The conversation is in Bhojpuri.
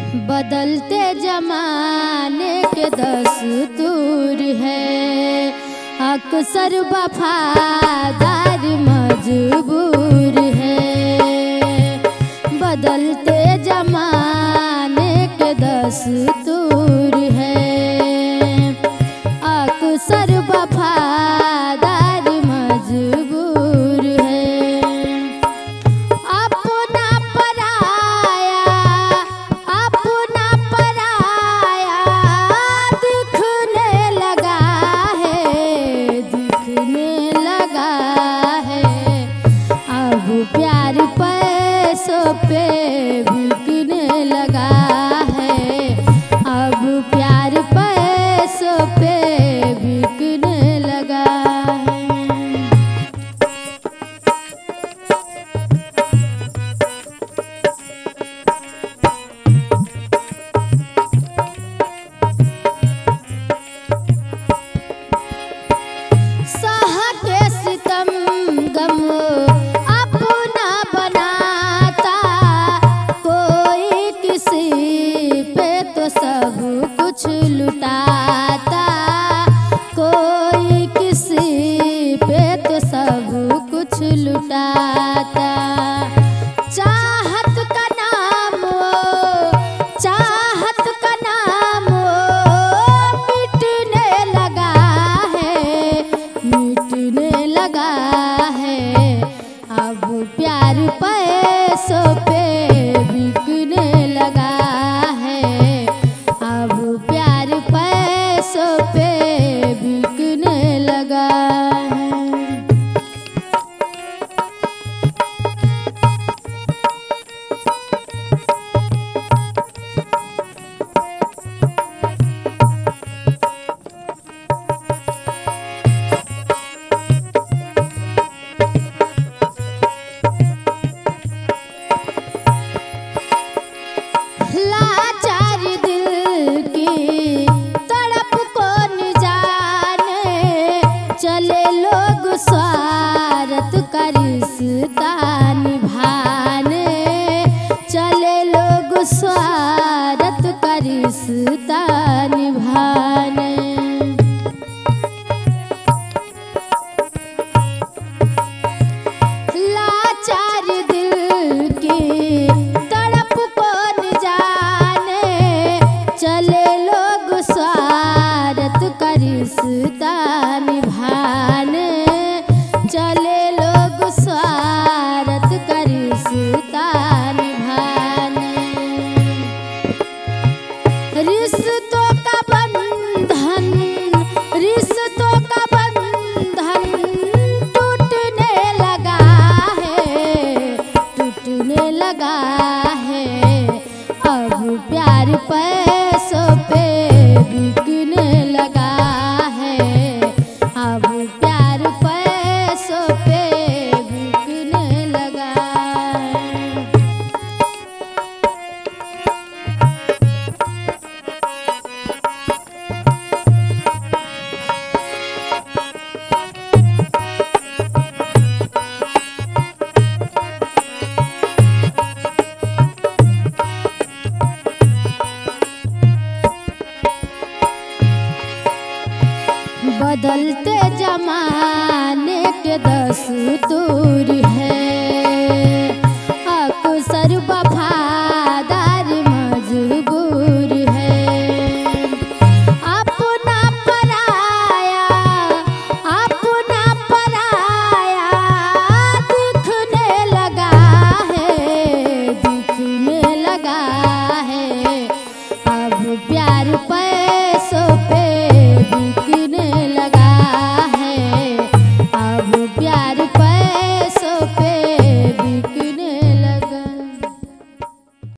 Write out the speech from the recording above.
बदलते जमाने के दस्तूर है, अक्सर वफादार मजबूर है। बदलते जमाने के दस्तूर है, अक्सर वफादार मजबूर है। अपना पराया दिखने लगा है, दिखने लगा है। अब प्यार पैसों पे बिकने लगा है, अब प्यार पैसों पे बिकने लगा है। सह के सितम गम अपना बनाता, कोई किसी पे तो सब कुछ लुटाता, कोई किसी पे तो सब कुछ लुटाता। चाहत का नाम चाहत का नाम मिटने लगा है, मिटने लगा है। अब प्यार पैसों पे बिकने लगा है, अब प्यार पैसों पे बिकने लगा है। लाचार दिल की तड़प को न जाने, चले लोग स्वार्थ का रिश्ता निभाने, चले लोग स्वार्थ